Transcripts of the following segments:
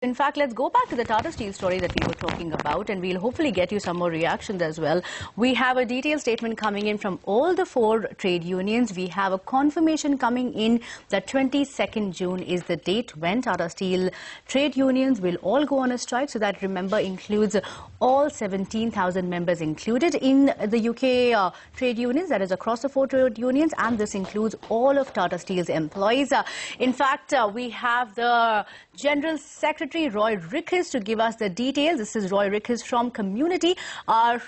In fact, let's go back to the Tata Steel story that we were talking about, and we'll hopefully get you some more reactions as well. We have a detailed statement coming in from all the 4 trade unions. We have a confirmation coming in that 22nd June is the date when Tata Steel trade unions will all go on a strike. So that, remember, includes all 17,000 members included in the UK trade unions, that is across the 4 trade unions, and this includes all of Tata Steel's employees. In fact, we have the General Secretary Roy Rickhuss to give us the details. This is Roy Rickhuss from Community.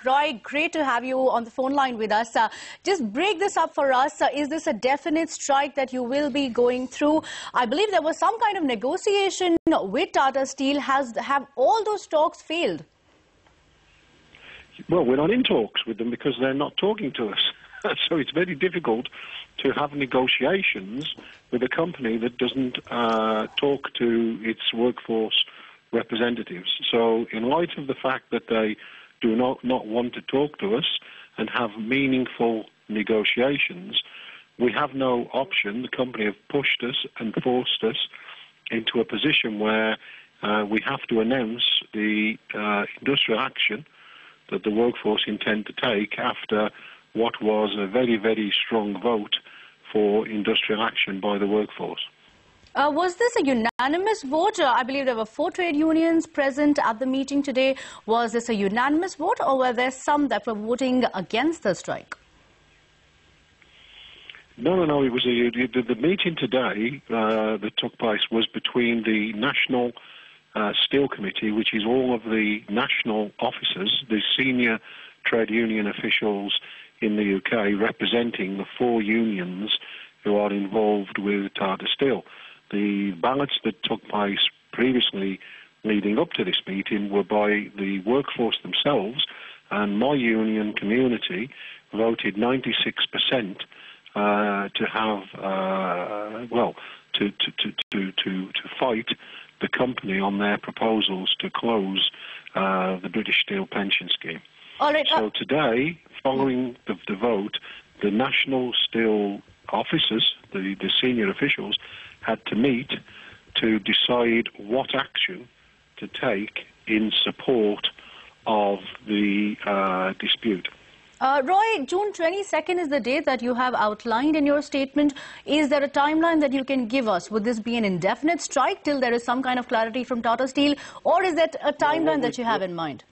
Roy, great to have you on the phone line with us. Just break this up for us. Is this a definite strike that you will be going through? I believe there was some kind of negotiation with Tata Steel. Have all those talks failed? Well, we're not in talks with them because they're not talking to us. So it's very difficult to have negotiations with a company that doesn't talk to its workforce representatives. So in light of the fact that they do not want to talk to us and have meaningful negotiations, we have no option. The company have pushed us and forced us into a position where we have to announce the industrial action that the workforce intend to take after what was a very, very strong vote for industrial action by the workforce. Was this a unanimous vote? I believe there were 4 trade unions present at the meeting today. Was this a unanimous vote, or were there some that were voting against the strike? No. It was the meeting today that took place was between the National Steel Committee, which is all of the national officers, the senior trade union officials in the UK representing the 4 unions who are involved with Tata Steel. The ballots that took place previously leading up to this meeting were by the workforce themselves, and my union Community voted 96% to have to fight the company on their proposals to close the British Steel pension scheme. All right, So today, following the vote, the National Steel officers, the senior officials, had to meet to decide what action to take in support of the dispute. Roy, June 22nd is the date that you have outlined in your statement. Is there a timeline that you can give us? Would this be an indefinite strike till there is some kind of clarity from Tata Steel, or is that a timeline that you have in mind?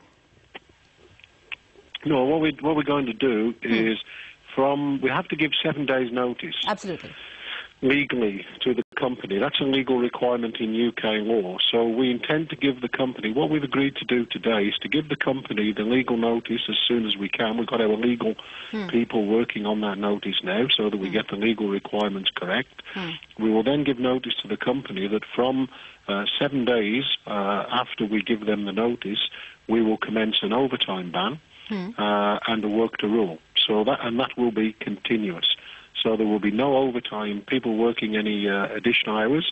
No, what we're going to do is we have to give 7 days notice. Absolutely. Legally to the company. That's a legal requirement in UK law. So we intend to give the company, what we've agreed to do today is to give the company the legal notice as soon as we can. We've got our legal people working on that notice now so that we get the legal requirements correct. We will then give notice to the company that from 7 days after we give them the notice, we will commence an overtime ban and a work to rule. So that will be continuous. So there will be no overtime, people working any additional hours.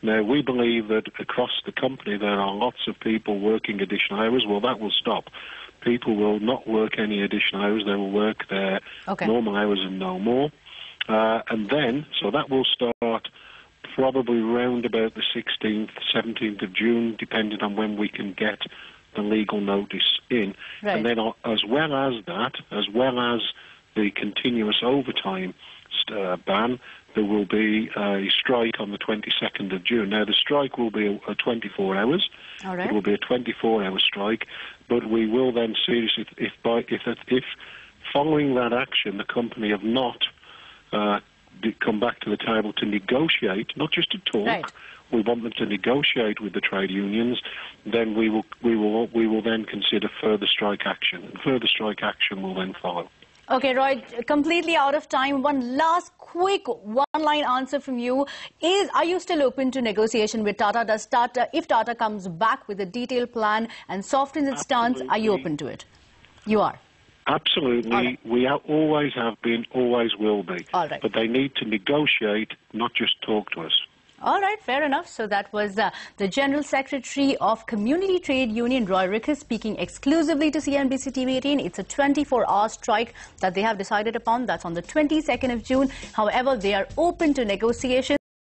Now, we believe that across the company there are lots of people working additional hours. Well, that will stop. People will not work any additional hours. They will work their normal hours and no more. And then, so that will start probably round about the 16th, 17th of June, depending on when we can get the legal notice in. Right. And then as well as that, as well as the continuous overtime ban, there will be a strike on the 22nd of June. Now, the strike will be a 24 hours. All right. It will be a 24-hour strike, but we will then seriously, if following that action, the company have not come back to the table to negotiate, not just to talk. Right. We want them to negotiate with the trade unions. Then we will then consider further strike action, and further strike action will then follow. Okay, Roy, completely out of time. One last quick one-line answer from you. Are you still open to negotiation with Tata? If Tata comes back with a detailed plan and softens its stance, are you open to it? You are? Absolutely. Right. We always have been, always will be. All right. But they need to negotiate, not just talk to us. All right, fair enough. So that was the General Secretary of Community Trade Union, Roy Rickhuss, speaking exclusively to CNBC TV 18. It's a 24-hour strike that they have decided upon. That's on the 22nd of June. However, they are open to negotiation.